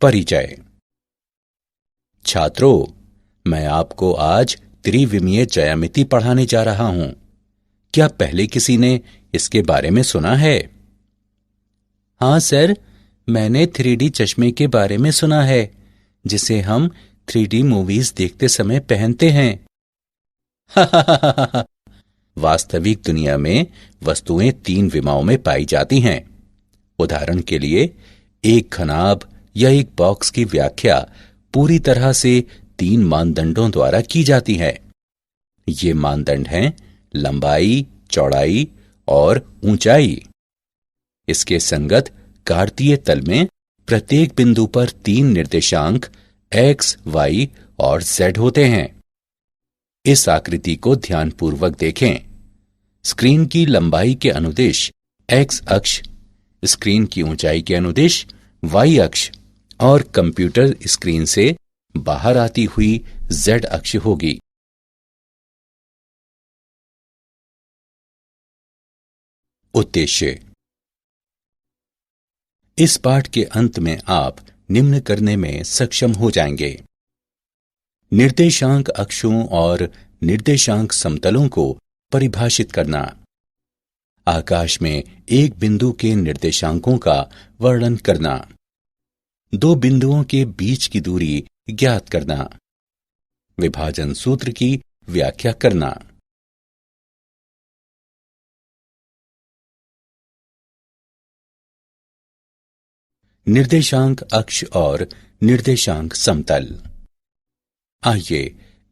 परिचय। छात्रों, मैं आपको आज त्रिविमीय ज्यामिति पढ़ाने जा रहा हूं। क्या पहले किसी ने इसके बारे में सुना है? हाँ सर, मैंने 3D चश्मे के बारे में सुना है, जिसे हम 3D मूवीज देखते समय पहनते हैं। वास्तविक दुनिया में वस्तुएं 3 विमाओं में पाई जाती हैं। उदाहरण के लिए, एक घनाभ या एक बॉक्स की व्याख्या पूरी तरह से 3 मानदंडों द्वारा की जाती है। ये मानदंड हैं लंबाई, चौड़ाई और ऊंचाई। इसके संगत कार्तीय तल में प्रत्येक बिंदु पर 3 निर्देशांक x, y और z होते हैं। इस आकृति को ध्यानपूर्वक देखें। स्क्रीन की लंबाई के अनुदिश x अक्ष, स्क्रीन की ऊंचाई के अनुदिश y अक्ष और कंप्यूटर स्क्रीन से बाहर आती हुई z अक्ष होगी। उद्देश्य। इस पाठ के अंत में आप निम्न करने में सक्षम हो जाएंगे: निर्देशांक अक्षों और निर्देशांक समतलों को परिभाषित करना, आकाश में एक बिंदु के निर्देशांकों का वर्णन करना, 2 बिंदुओं के बीच की दूरी ज्ञात करना, विभाजन सूत्र की व्याख्या करना। निर्देशांक अक्ष और निर्देशांक समतल। आइए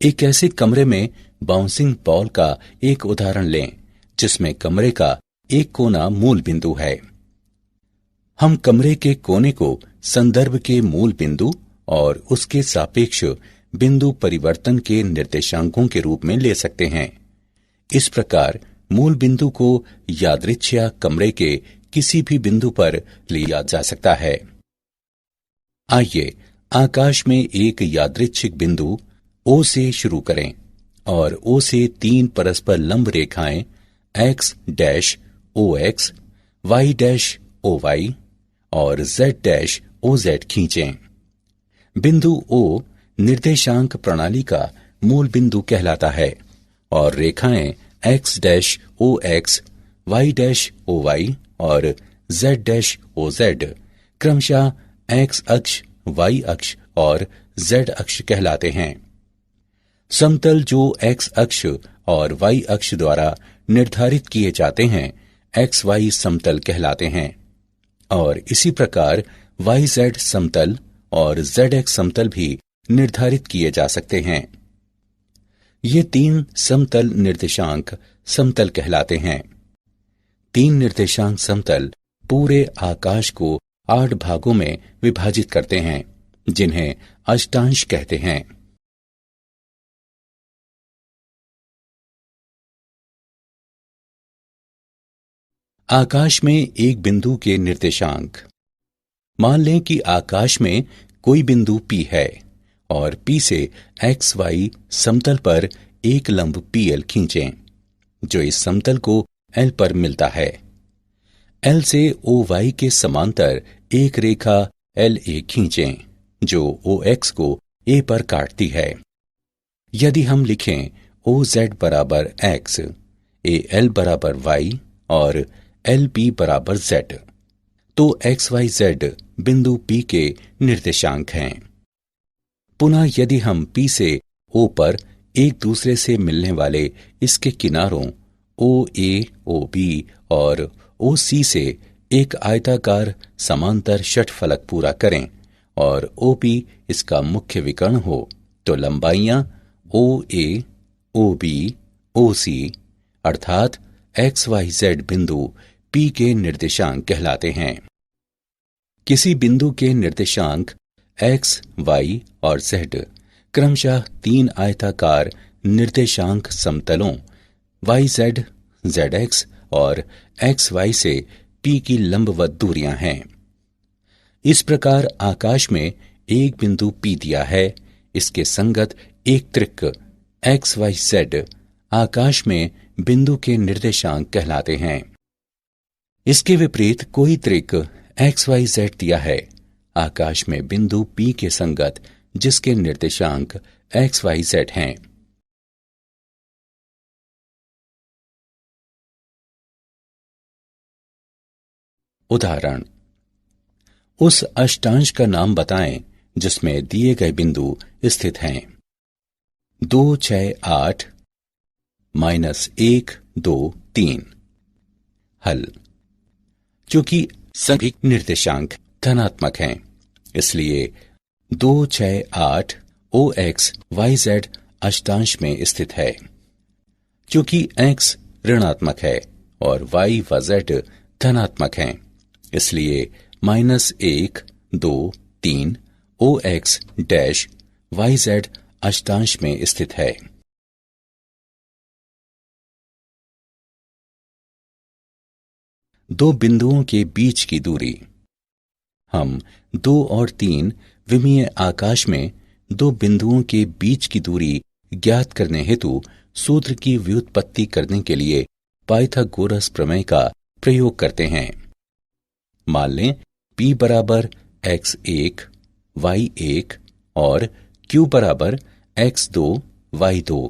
एक ऐसे कमरे में बाउंसिंग बॉल का एक उदाहरण लें जिसमें कमरे का एक कोना मूल बिंदु है। हम कमरे के कोने को संदर्भ के मूल बिंदु और उसके सापेक्ष बिंदु परिवर्तन के निर्देशांकों के रूप में ले सकते हैं। इस प्रकार मूल बिंदु को यादृच्छिक कमरे के किसी भी बिंदु पर लिया जा सकता है। आइए आकाश में एक यादृच्छिक बिंदु O से शुरू करें और O से 3 परस्पर लंब रेखाएं x dash OX, y dash OY और z डैश OZ खींचें। बिंदु O निर्देशांक प्रणाली का मूल बिंदु कहलाता है और रेखाएं x dash OX, y dash OY और z डैश OZ क्रमशः x अक्ष, y अक्ष और z अक्ष कहलाते हैं। समतल जो x अक्ष और y अक्ष द्वारा निर्धारित किए जाते हैं XY समतल कहलाते हैं और इसी प्रकार YZ समतल और ZX समतल भी निर्धारित किए जा सकते हैं। ये 3 समतल निर्देशांक समतल कहलाते हैं। 3 निर्देशांक समतल पूरे आकाश को 8 भागों में विभाजित करते हैं, जिन्हें अष्टांश कहते हैं। आकाश में एक बिंदु के निर्देशांक। मान लें कि आकाश में कोई बिंदु P है और P से XY समतल पर एक लंब PL खींचें, जो इस समतल को L पर मिलता है। L से OY के समांतर एक रेखा LA खींचें, जो OX को A पर काटती है। यदि हम लिखें OZ बराबर X, AL बराबर Y और LP बराबर Z, तो XYZ बिंदु P के निर्देशांक हैं। पुनः यदि हम P से O पर एक दूसरे से मिलने वाले इसके किनारों OA, OB और OC से एक आयताकार समांतर षटफलक पूरा करें और OP इसका मुख्य विकर्ण हो, तो लंबाइयां OA, OB, OC अर्थात XYZ बिंदु P के निर्देशांक कहलाते हैं। किसी बिंदु के निर्देशांक X, Y और Z क्रमशः 3 आयताकार निर्देशांक समतलों YZ, ZX और XY से P की लंबवत दूरियां हैं। इस प्रकार आकाश में एक बिंदु P दिया है, इसके संगत एक त्रिक XYZ आकाश में बिंदु के निर्देशांक कहलाते हैं। इसके विपरीत कोई त्रिक XYZ दिया है, आकाश में बिंदु P के संगत जिसके निर्देशांक x, y, z हैं। उदाहरण, उस अष्टांश का नाम बताएं जिसमें दिए गए बिंदु स्थित हैं। 2, 6, 8 -1, 2, 3। हल। चूंकि सभी निर्देशांक धनात्मक हैं, इसलिए 2, 6, 8 OX, YZ अष्टांश में स्थित है। चूंकि x ऋणात्मक है और y व z धनात्मक हैं, इसलिए -1, 2, 3 OX डैश YZ अष्टांश में स्थित है। दो बिंदुओं के बीच की दूरी। हम 2 और 3 विमीय आकाश में दो बिंदुओं के बीच की दूरी ज्ञात करने हेतु सूत्र की व्युत्पत्ति करने के लिए पाइथागोरस प्रमेय का प्रयोग करते हैं। मान लें P बराबर x1, y1 और Q बराबर x2, y2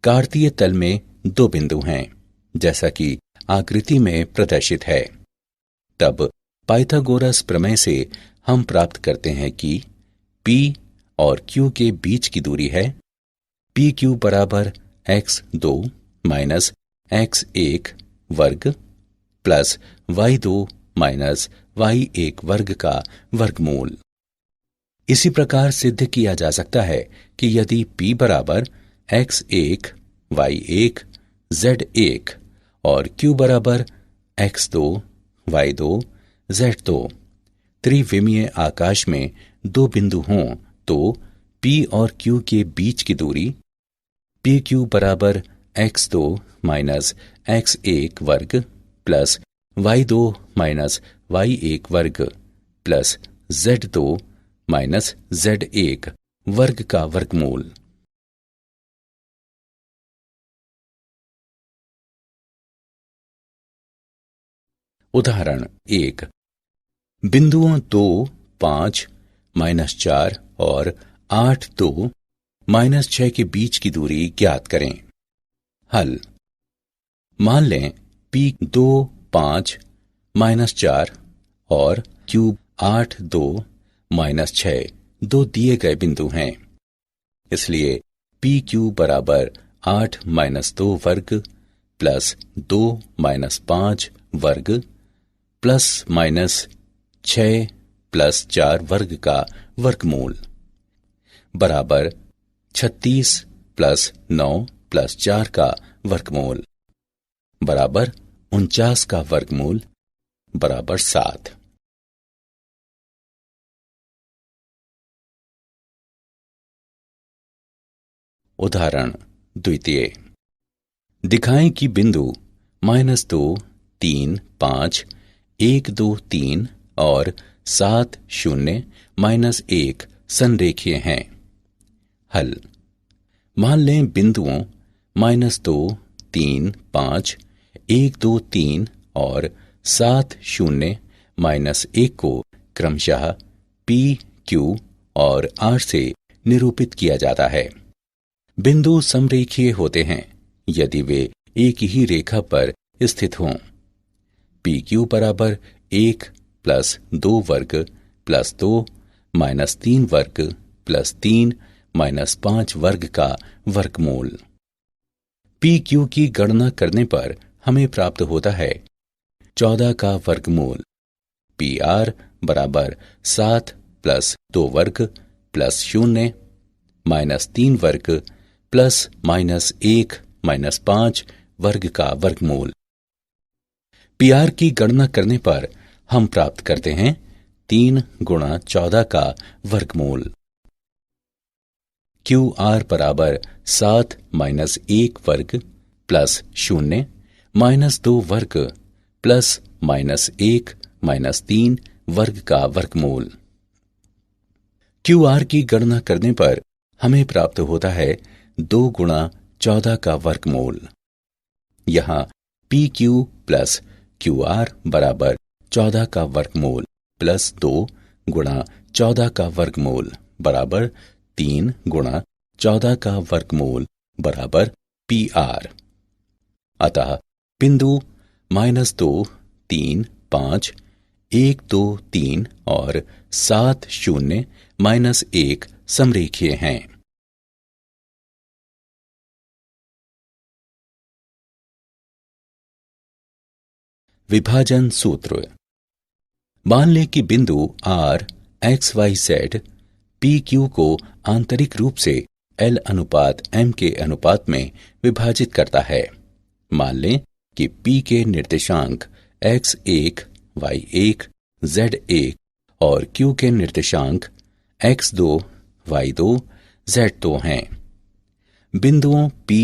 कार्तीय तल में दो बिंदु हैं, जैसा कि आकृति में प्रदर्शित है। तब पाइथागोरस प्रमेय से हम प्राप्त करते हैं कि P और Q के बीच की दूरी है PQ बराबर x2 माइनस x1 वर्ग प्लस y2 माइनस y1 वर्ग का वर्गमूल। इसी प्रकार सिद्ध किया जा सकता है कि यदि P बराबर x1, y1, z1 और Q बराबर x2, y2, z2 त्रिविमीय आकाश में दो बिंदु हों तो P और Q के बीच की दूरी PQ बराबर x2 माइनस x1 वर्ग प्लस y2 माइनस y1 वर्ग प्लस z2 माइनस z1 वर्ग का वर्गमूल। उदाहरण 1। बिंदुओं 2, 5, -4 और 8, 2, -6 के बीच की दूरी ज्ञात करें। हल। मान लें P 2, 5, -4 और Q 8, 2, -6 दो दिए गए बिंदु हैं, इसलिए PQ बराबर 8 -2 वर्ग प्लस 2 -5 वर्ग प्लस -6 प्लस 4 वर्ग का वर्गमूल बराबर 36 प्लस 9 प्लस 4 का वर्गमूल बराबर 49 का वर्गमूल बराबर 7। उदाहरण द्वितीय। दिखाएं कि बिंदु -2, 3, 5, 1, 2, 3 और 7, 0, -1 संरेखीय हैं। हल। मान लें बिंदुओं -2, 3, 5, 1, 2, 3 और 7, 0, -1 को क्रमशः P, Q और R से निरूपित किया जाता है। बिंदु समरेखीय होते हैं यदि वे एक ही रेखा पर स्थित हों। PQ बराबर 1 प्लस 2 वर्ग प्लस 2 -3 वर्ग प्लस 3 -5 वर्ग का वर्गमूल। PQ की गणना करने पर हमें प्राप्त होता है 14 का वर्गमूल। PR बराबर 7 प्लस 2 वर्ग प्लस 0 -3 वर्ग प्लस -1 -5 वर्ग का वर्गमूल। PR की गणना करने पर हम प्राप्त करते हैं 3 गुणा 14 का वर्गमूल। QR बराबर 7 -1 वर्ग प्लस 0 -2 वर्ग प्लस -1 -3 वर्ग का वर्गमूल। QR की गणना करने पर हमें प्राप्त होता है 2 गुणा 14 का वर्गमूल। यहाँ PQ प्लस QR बराबर 14 का वर्गमूल प्लस 2 गुणा 14 का वर्गमूल बराबर 3 गुणा 14 का वर्गमूल बराबर PR। अतः बिंदु -2, 3, 5, 1, 2, 3 और 7, 0, -1 समरेखीय हैं। विभाजन सूत्र। मान लें कि बिंदु R XYZ PQ को आंतरिक रूप से L अनुपात M के अनुपात में विभाजित करता है। मान लें कि P के निर्देशांक X1, Y1, Z1 और Q के निर्देशांक X2, Y2, Z2 हैं। बिंदुओं P,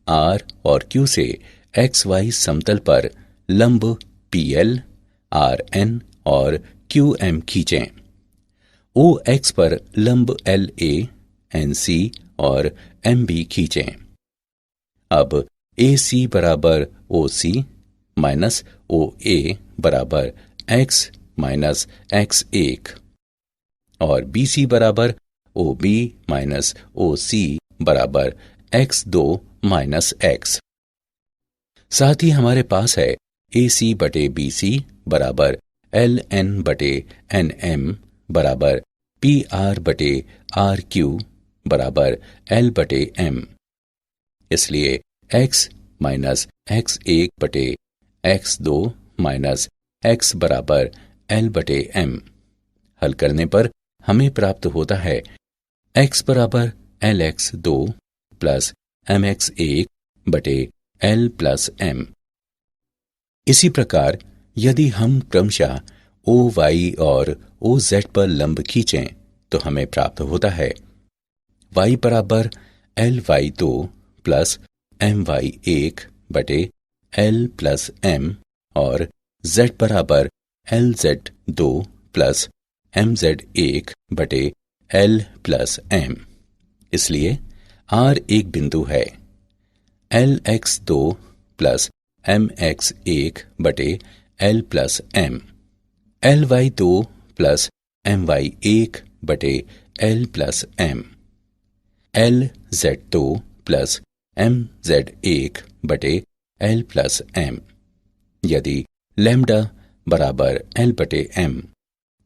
R और Q से XY समतल पर लंब PL, RN और QM खींचें। OX पर लंब LA, NC और MB खींचें। अब AC बराबर OC माइनस OA बराबर X माइनस X1 और BC बराबर OB माइनस OC बराबर X2 माइनस X। साथ ही हमारे पास है AC बटे BC बराबर LN बटे NM बराबर PR बटे RQ बराबर L बटे M। इसलिए X माइनस X1 बटे X2 माइनस X बराबर L बटे M। हल करने पर हमें प्राप्त होता है X बराबर LX2 प्लस MX1 बटे L प्लस M। इसी प्रकार यदि हम क्रमशः OY और OZ पर लंब खींचें तो हमें प्राप्त होता है Y बराबर LY2 प्लस MY1 बटे L प्लस M और Z बराबर LZ2 प्लस MZ1 बटे L प्लस M। इसलिए R एक बिंदु है। LX2 प्लस MX1 बटे L plus M, LY2 plus MY1 बटे L plus M, LZ2 plus MZ1 बटे L प्लस M। यदि लैम्डा बराबर L बटे M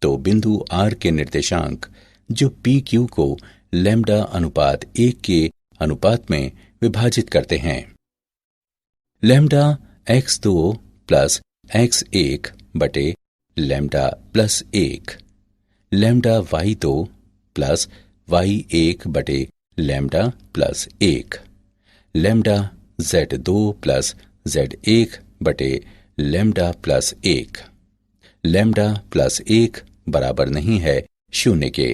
तो बिंदु R के निर्देशांक जो PQ को लैम्डा अनुपात 1 के अनुपात में विभाजित करते हैं। लैम्डा X2 प्लस X1 बटे lambda plus 1, lambda Y2 plus Y1 बटे lambda plus 1, lambda Z2 plus Z1 बटे लैम्डा प्लस 1। लैम्डा प्लस 1 बराबर नहीं है 0 के।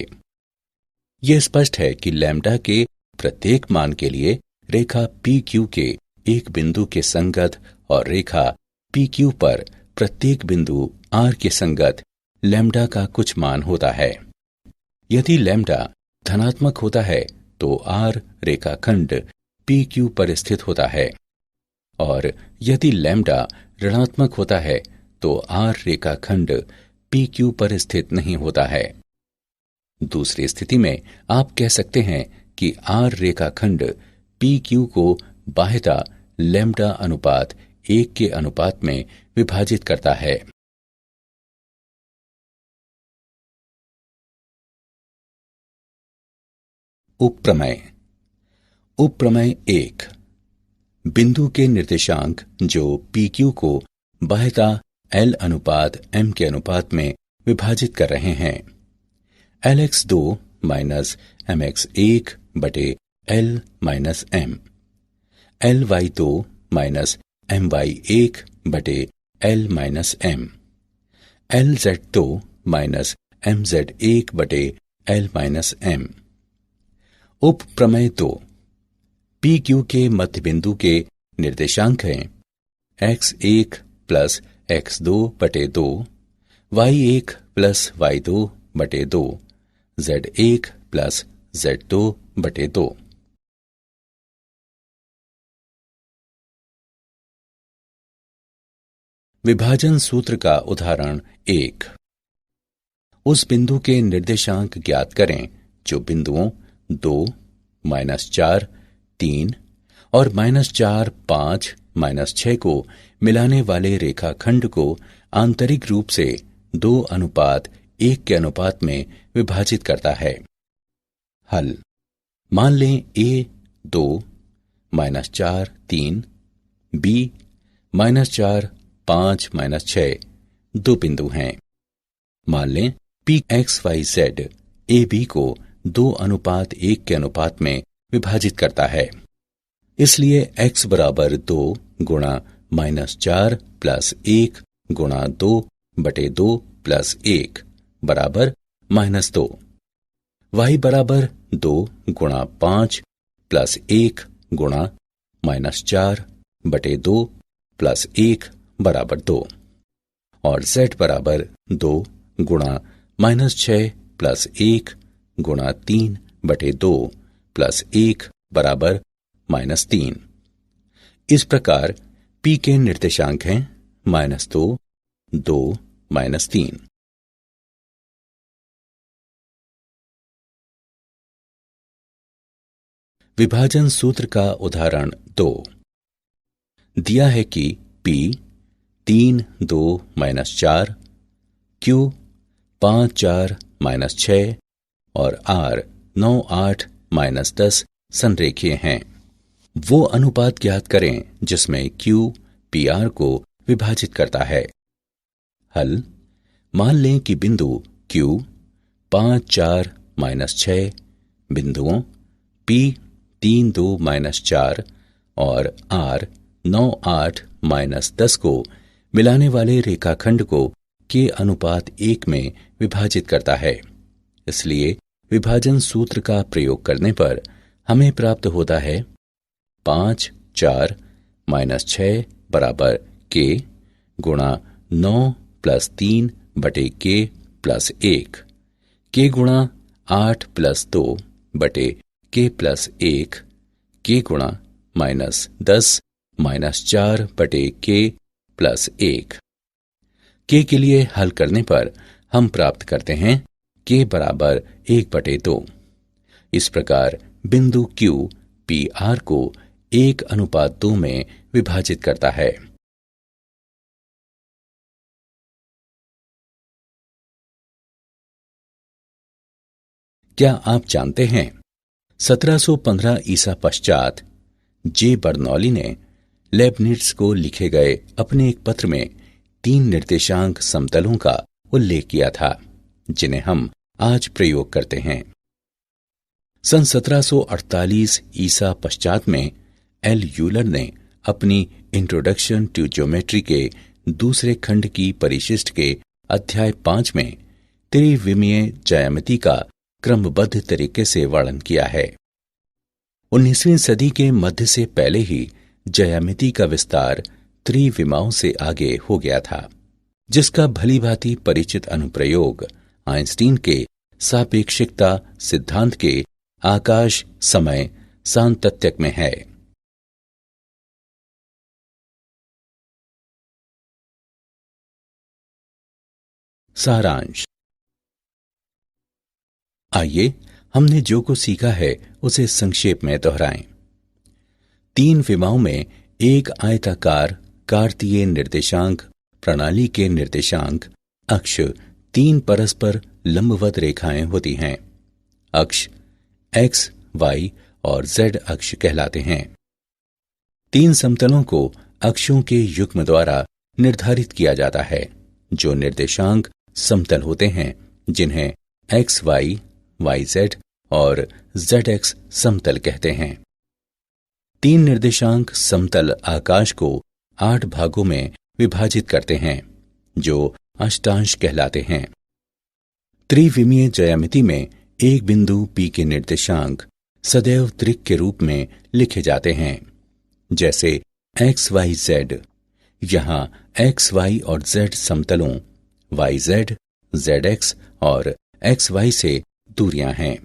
यह स्पष्ट है कि लैम्डा के प्रत्येक मान के लिए रेखा PQ के एक बिंदु के संगत और रेखा PQ पर प्रत्येक बिंदु R के संगत लैम्डा का कुछ मान होता है। यदि लैम्डा धनात्मक होता है तो R रेखाखंड PQ पर स्थित होता है और यदि लैम्डा ऋणात्मक होता है तो R रेखाखंड PQ पर स्थित नहीं होता है। दूसरी स्थिति में आप कह सकते हैं कि R रेखाखंड PQ को बाह्यता लैम्डा अनुपात 1 के अनुपात में विभाजित करता है। उपप्रमेय। उपप्रमेय 1। बिंदु के निर्देशांक जो PQ को बाह्यता L अनुपात M के अनुपात में विभाजित कर रहे हैं। LX2 माइनस MX1 बटे L minus M, LY2 minus MY1 बटे L minus M, LZ2 minus MZ1 बटे L माइनस M। उप प्रमेय 2। PQ के मध्य बिंदु के निर्देशांक हैं X1 प्लस X2 बटे 2, Y1 प्लस Y2 बटे 2, Z1 प्लस Z2 बटे 2। विभाजन सूत्र का उदाहरण 1। उस बिंदु के निर्देशांक ज्ञात करें जो बिंदुओं 2, -4, 3 और -4, 5, -6 को मिलाने वाले रेखाखंड को आंतरिक रूप से 2:1 के अनुपात में विभाजित करता है। हल: मान लें A 2, -4, 3, B -4, 5, -6 दो बिंदु हैं। मान लें P X Y Z A B को 2:1 के अनुपात में विभाजित करता है। इसलिए x बराबर 2 गुणा -4 प्लस 1 गुणा 2/2 प्लस 1 बराबर -2। y बराबर 2 गुणा 5 प्लस 1 गुणा -4/2 प्लस 1 बराबर 2 और z बराबर 2 गुणा -6 प्लस 1 गुणा 3/2 प्लस 1 बराबर -3। इस प्रकार P के निर्देशांक हैं -2, 2, -3। विभाजन सूत्र का उदाहरण 2 दिया है कि P 3, 2, -4, Q 5, 4, -6 और R 9, 8, -10 संरेखीय हैं। वो अनुपात ज्ञात करें जिसमें Q PR को विभाजित करता है। हल: मान लें कि बिंदु Q 5, 4, -6 बिंदुओं P 3, 2, -4 और R 9, 8, -10 को मिलाने वाले रेखाखंड को के अनुपात 1 में विभाजित करता है। इसलिए विभाजन सूत्र का प्रयोग करने पर हमें प्राप्त होता है 5, 4, -6 बराबर K गुणा 9 प्लस 3 बटे K प्लस 1, K गुणा 8 प्लस 2 बटे K प्लस 1, K गुणा -10 -4 बटे K प्लस 1। K के लिए हल करने पर हम प्राप्त करते हैं K बराबर 1/2। इस प्रकार बिंदु Q PR को 1:2 में विभाजित करता है। क्या आप जानते हैं 1715 ईसा पश्चात जे बर्नौली ने लेबनिट्ज को लिखे गए अपने एक पत्र में 3 निर्देशांक समतलों का उल्लेख किया था जिन्हें हम आज प्रयोग करते हैं। सन 1748 ईसा पश्चात में एल यूलर ने अपनी इंट्रोडक्शन टू ज्योमेट्री के दूसरे खंड की परिशिष्ट के अध्याय 5 में त्रिविमीय ज्यामिति का क्रमबद्ध तरीके से वर्णन किया है। 19वीं सदी के मध्य से पहले ही ज्यामिति का विस्तार त्रिविमाओं से आगे हो गया था, जिसका भलीभांति परिचित अनुप्रयोग आइंस्टीन के सापेक्षिकता सिद्धांत के आकाश समय सातत्यक में है। सारांश। आइए हमने जो कुछ सीखा है उसे संक्षेप में दोहराएं। 3 विमाओं में एक आयताकार कार्तीय निर्देशांक प्रणाली के निर्देशांक अक्ष 3 परस्पर लंबवत रेखाएं होती हैं। अक्ष x, y और z अक्ष कहलाते हैं। 3 समतलों को अक्षों के युग्म द्वारा निर्धारित किया जाता है जो निर्देशांक समतल होते हैं, जिन्हें x, y, y, z और z x समतल कहते हैं। 3 निर्देशांक समतल आकाश को 8 भागों में विभाजित करते हैं जो अष्टांश कहलाते हैं। त्रिविमीय ज्यामिति में एक बिंदु P के निर्देशांक सदैव त्रिक के रूप में लिखे जाते हैं, जैसे x, y, z। यहाँ x, y और z समतलों y, z, z x और x, y से दूरियां हैं।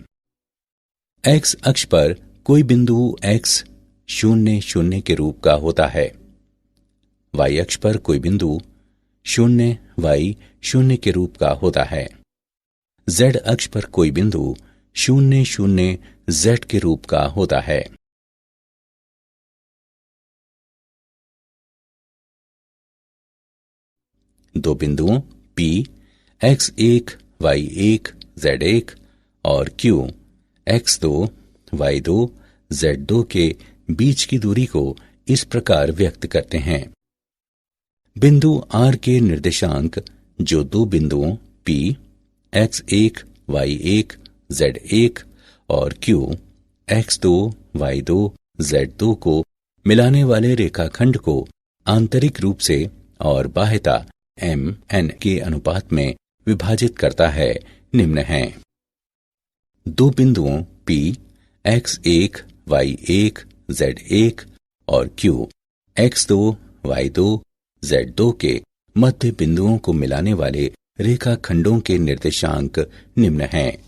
x अक्ष पर कोई बिंदु x 0, 0 के रूप का होता है। y अक्ष पर कोई बिंदु 0, y 0 के रूप का होता है। z अक्ष पर कोई बिंदु 0 0 z के रूप का होता है। दो बिंदुओं P x1 y1 z1 और Q x2 y2 z2 के बीच की दूरी को इस प्रकार व्यक्त करते हैं। बिंदु R के निर्देशांक जो दो बिंदुओं P x1 y1 z1 और Q x2 y2 z2 को मिलाने वाले रेखाखंड को आंतरिक रूप से और बाह्यता m n के अनुपात में विभाजित करता है निम्न हैं। दो बिंदुओं P x1 y1 z1 और Q x2 y2 z2 के मध्य बिंदुओं को मिलाने वाले रेखाखंडों के निर्देशांक निम्न हैं।